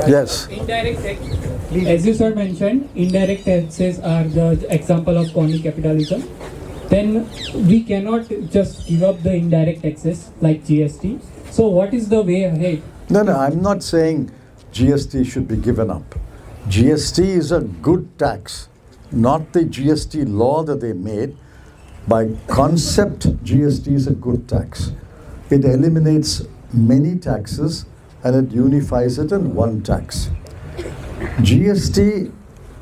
Yes. Indirect tax, as you sir mentioned, indirect taxes are the example of crony capitalism. Then we cannot just give up the indirect taxes like GST. So what is the way ahead? No, I'm not saying GST should be given up. GST is a good tax, not the GST law that they made. By concept, GST is a good tax. It eliminates many taxes and it unifies it in one tax. GST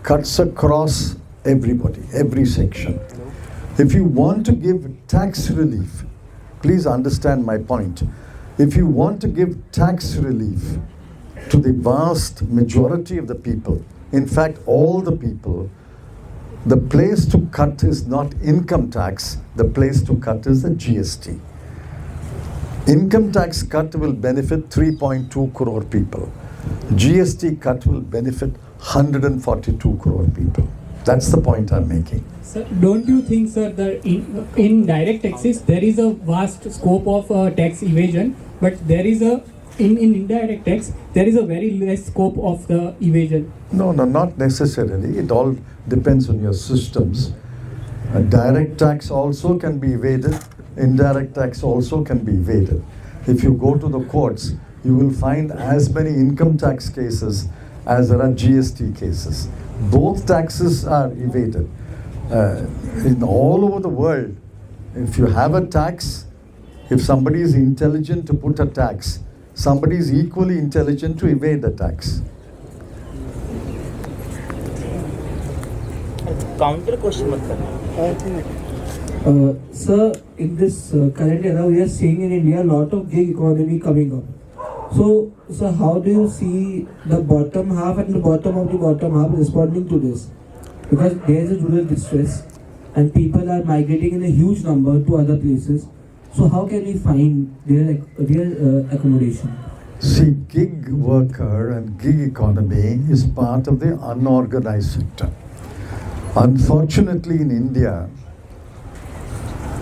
cuts across everybody, every section. If you want to give tax relief, please understand my point. If you want to give tax relief to the vast majority of the people, in fact, all the people, the place to cut is not income tax, the place to cut is the GST. Income tax cut will benefit 3.2 crore people. GST cut will benefit 142 crore people. That's the point I'm making. Sir, don't you think, sir, that in direct taxes there is a vast scope of tax evasion, but there is in indirect tax there is a very less scope of the evasion? No, not necessarily. It all depends on your systems. A direct tax also can be evaded. Indirect tax also can be evaded. If you go to the courts, you will find as many income tax cases as there are GST cases. Both taxes are evaded. In all over the world, if you have a tax, if somebody is intelligent to put a tax, somebody is equally intelligent to evade the tax. Counter question mat karna. Sir, in this current era, we are seeing in India a lot of gig economy coming up. So, sir, how do you see the bottom half and the bottom of the bottom half responding to this? Because there is a rural distress and people are migrating in a huge number to other places. So how can we find real accommodation? See, gig worker and gig economy is part of the unorganized sector. Unfortunately, in India,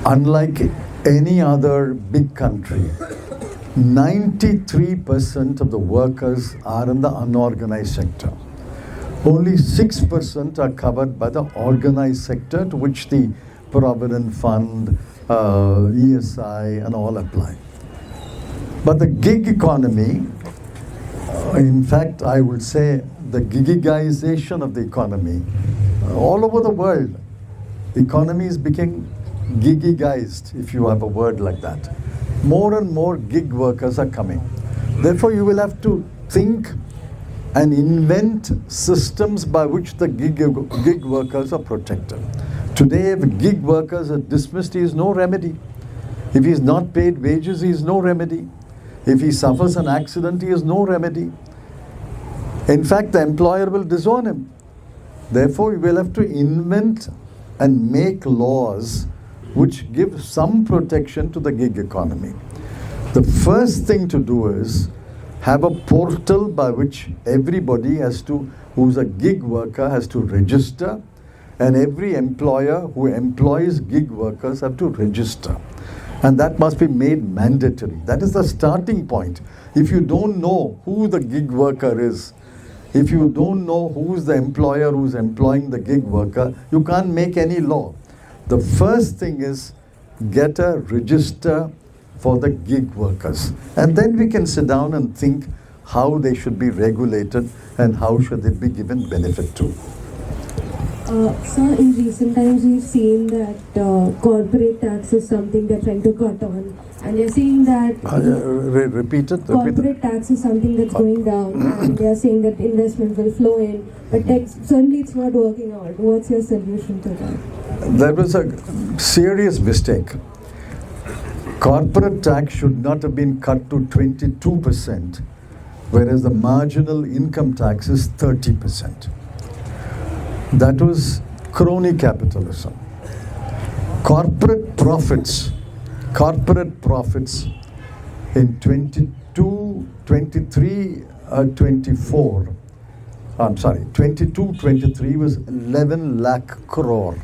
unlike any other big country, 93% of the workers are in the unorganized sector. Only 6% are covered by the organized sector, to which the Provident Fund, ESI and all apply. But the gig economy, in fact, I would say the gigigization of the economy, all over the world, economy is becoming gigigized, if you have a word like that. More and more gig workers are coming. Therefore, you will have to think and invent systems by which the gig workers are protected. Today, if gig workers are dismissed, he has no remedy. If he is not paid wages, he has no remedy. If he suffers an accident, he has no remedy. In fact, the employer will disown him. Therefore, you will have to invent and make laws which give some protection to the gig economy. The first thing to do is have a portal by which everybody who's a gig worker has to register, and every employer who employs gig workers have to register. And that must be made mandatory. That is the starting point. If you don't know who the gig worker is, if you don't know who's the employer who's employing the gig worker, you can't make any law. The first thing is get a register for the gig workers. And then we can sit down and think how they should be regulated and how should they be given benefit to. Sir, in recent times we've seen that corporate tax is something they're trying to cut on, and they're saying that Repeat it. Corporate tax is something that's going down, and they're saying that investment will flow in, but certainly it's not working out. What's your solution to that? There was a serious mistake. Corporate tax should not have been cut to 22%, whereas the marginal income tax is 30%. That was crony capitalism. Corporate profits in 22, 23, 24, I'm sorry, 22, 23 was 11 lakh crore.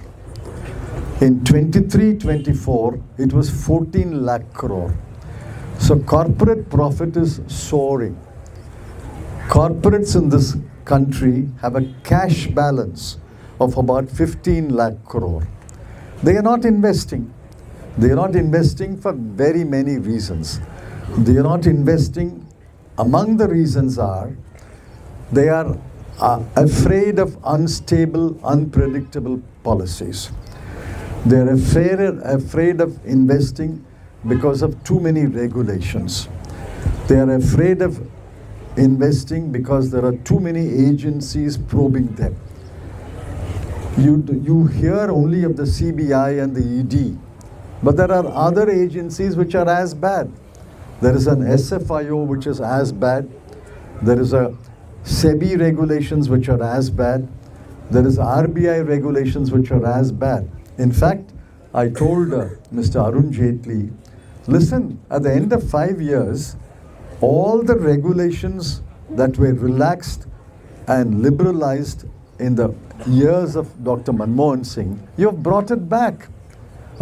In 23, 24, it was 14 lakh crore. So corporate profit is soaring. Corporates in this country have a cash balance of about 15 lakh crore. They are not investing. They are not investing for very many reasons. They are not investing. Among the reasons are they are afraid of unstable, unpredictable policies. They are afraid of investing because of too many regulations. They are afraid of investing because there are too many agencies probing them. You hear only of the CBI and the ED, but there are other agencies which are as bad. There is an SFIO which is as bad. There is a SEBI regulations which are as bad. There is RBI regulations which are as bad. In fact, I told Mr. Arun Jaitley, listen, at the end of 5 years, all the regulations that were relaxed and liberalized in the years of Dr. Manmohan Singh, you have brought it back.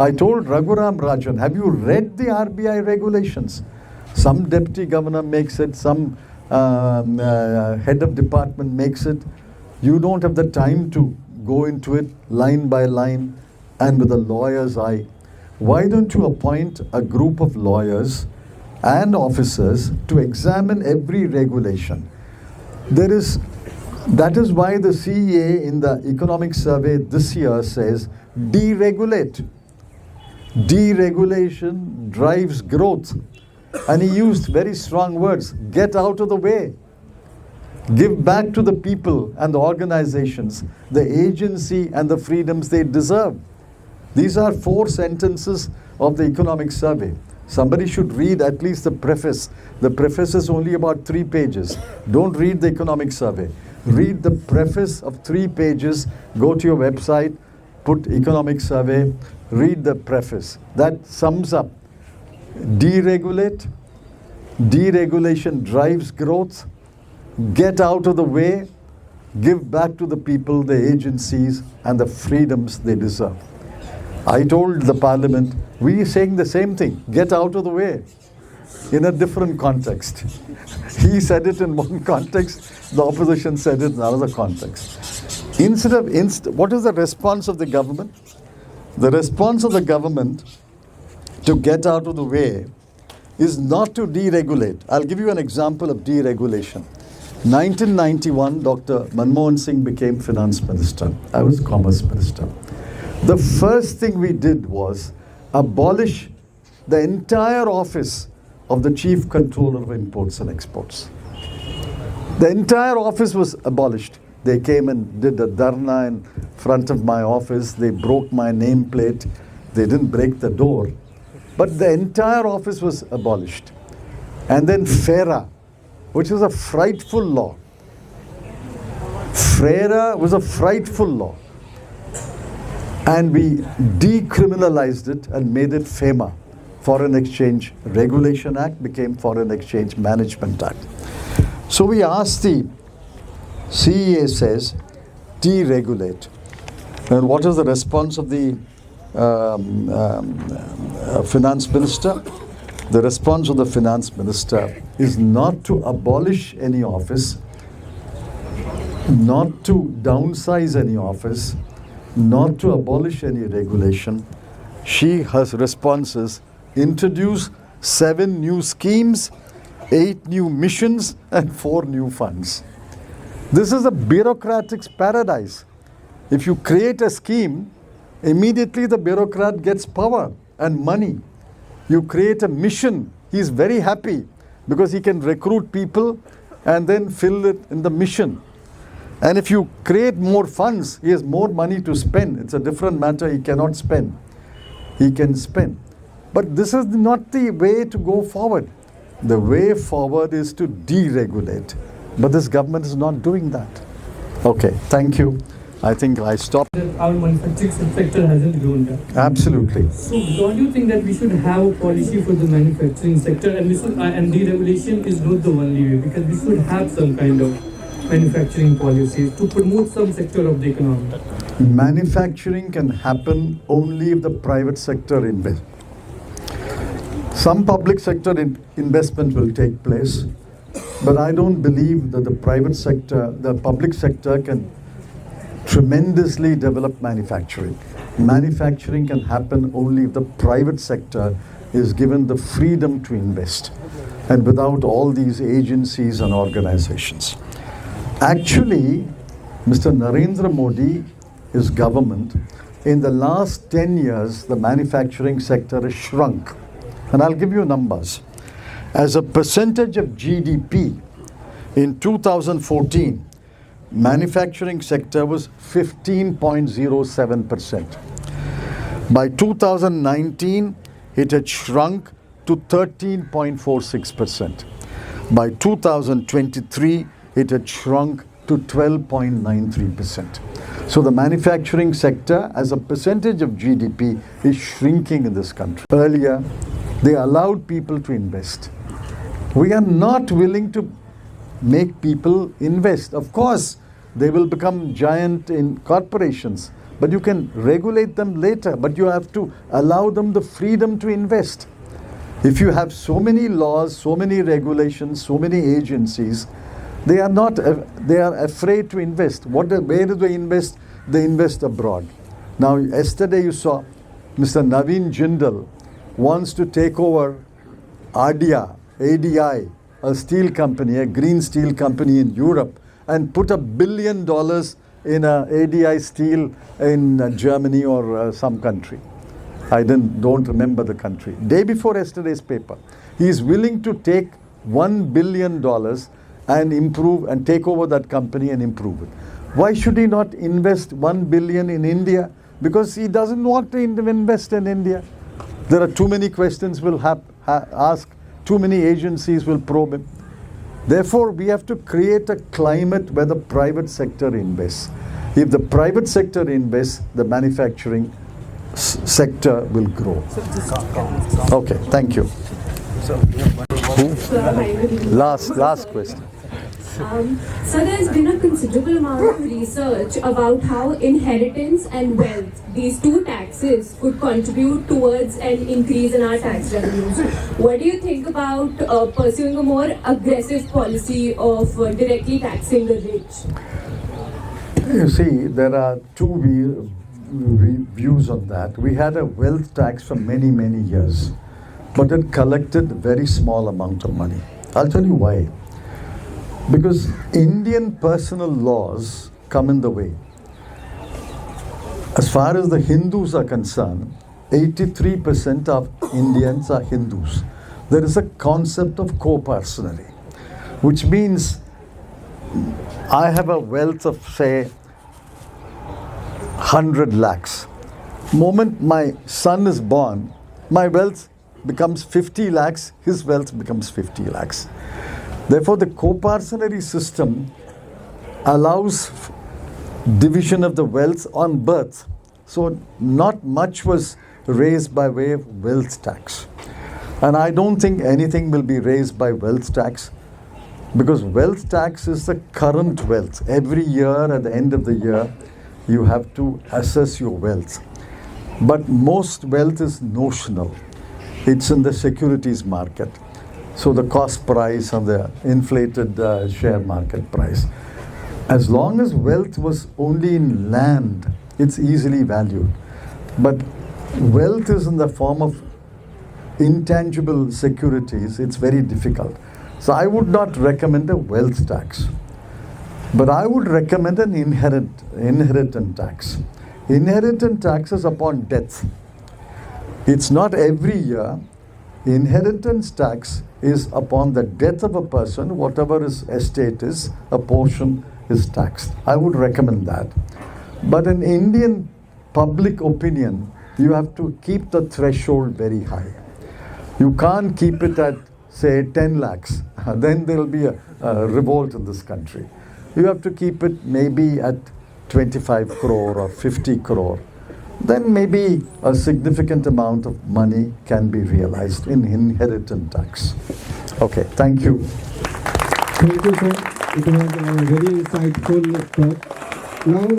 I told Raghuram Rajan, have you read the RBI regulations? Some deputy governor makes it, some head of department makes it. You don't have the time to go into it line by line and with a lawyer's eye. Why don't you appoint a group of lawyers and officers to examine every regulation? That is why the CEA in the economic survey this year says deregulate. Deregulation drives growth. And he used very strong words. Get out of the way. Give back to the people and the organizations the agency and the freedoms they deserve. These are 4 sentences of the economic survey. Somebody should read at least the preface. The preface is only about 3 pages. Don't read the economic survey. Read the preface of 3 pages. Go to your website, put economic survey, read the preface. That sums up. Deregulate. Deregulation drives growth. Get out of the way. Give back to the people, the agencies, and the freedoms they deserve. I told the parliament, we are saying the same thing. Get out of the way. In a different context. He said it in one context, the opposition said it in another context. What is the response of the government? The response of the government to get out of the way is not to deregulate. I'll give you an example of deregulation. 1991, Dr. Manmohan Singh became finance minister. I was commerce minister. The first thing we did was abolish the entire office of the chief controller of imports and exports. The entire office was abolished. They came and did a dharna in front of my office. They broke my nameplate. They didn't break the door. But the entire office was abolished. And then FERA, which was a frightful law. FERA was a frightful law. And we decriminalized it and made it FEMA. Foreign Exchange Regulation Act became Foreign Exchange Management Act. So we asked the CEA says, deregulate. And what is the response of the finance minister? The response of the finance minister is not to abolish any office, not to downsize any office, not to abolish any regulation. Her response is introduce 7 new schemes, 8 new missions, and 4 new funds. This is a bureaucratic paradise. If you create a scheme, immediately the bureaucrat gets power and money. You create a mission, he is very happy because he can recruit people and then fill it in the mission. And if you create more funds, he has more money to spend. It's a different matter, he cannot spend. He can spend. But this is not the way to go forward. The way forward is to deregulate. But this government is not doing that. Okay, thank you. I think I stopped. Our manufacturing sector hasn't grown. Absolutely. So don't you think that we should have a policy for the manufacturing sector, and and deregulation is not the only way, because we should have some kind of manufacturing policies to promote some sector of the economy? Manufacturing can happen only if the private sector invests. Some public sector investment will take place. But I don't believe that the public sector can tremendously develop manufacturing. Manufacturing can happen only if the private sector is given the freedom to invest, and without all these agencies and organizations. Actually, Mr. Narendra Modi, his government, in the last 10 years, the manufacturing sector has shrunk. And I'll give you numbers. As a percentage of GDP, in 2014, manufacturing sector was 15.07%. By 2019, it had shrunk to 13.46%. By 2023, it had shrunk to 12.93%. So the manufacturing sector as a percentage of GDP is shrinking in this country. Earlier, they allowed people to invest. We are not willing to make people invest. Of course, they will become giant in corporations, but you can regulate them later, but you have to allow them the freedom to invest. If you have so many laws, so many regulations, so many agencies, they are afraid to invest. Where do they invest? They invest abroad. Now, yesterday you saw Mr. Naveen Jindal wants to take over ADI, a steel company, a green steel company in Europe, and put $1 billion in ADI steel in Germany or some country. I don't remember the country. Day before yesterday's paper, he is willing to take $1 billion and improve and take over that company and improve it. Why should he not invest $1 billion in India? Because he doesn't want to invest in India. There are too many questions we'll ask, too many agencies will probe him. Therefore, we have to create a climate where the private sector invests. If the private sector invests, the manufacturing sector will grow. Okay, thank you. Last question. So there's been a considerable amount of research about how inheritance and wealth, these two taxes, could contribute towards an increase in our tax revenues. What do you think about pursuing a more aggressive policy of directly taxing the rich? You see, there are two views on that. We had a wealth tax for many, many years, but it collected a very small amount of money. I'll tell you why. Because Indian personal laws come in the way. As far as the Hindus are concerned, 83% of Indians are Hindus. There is a concept of co-personally, which means I have a wealth of, say, 100 lakhs. Moment my son is born, my wealth becomes 50 lakhs, his wealth becomes 50 lakhs. Therefore, the co-parsonary system allows division of the wealth on birth. So not much was raised by way of wealth tax. And I don't think anything will be raised by wealth tax, because wealth tax is the current wealth. Every year, at the end of the year, you have to assess your wealth. But most wealth is notional. It's in the securities market. So the cost price of the inflated share market price. As long as wealth was only in land, it's easily valued. But wealth is in the form of intangible securities, it's very difficult. So I would not recommend a wealth tax. But I would recommend an inheritance tax. Inheritance tax is upon death. It's not every year. Inheritance tax is upon the death of a person, whatever his estate is, a portion is taxed. I would recommend that. But in Indian public opinion, you have to keep the threshold very high. You can't keep it at, say, 10 lakhs. Then there will be a revolt in this country. You have to keep it maybe at 25 crore or 50 crore. Then maybe a significant amount of money can be realized in inheritance tax. Okay, thank you. Thank you, sir. It was a very insightful talk. Now I would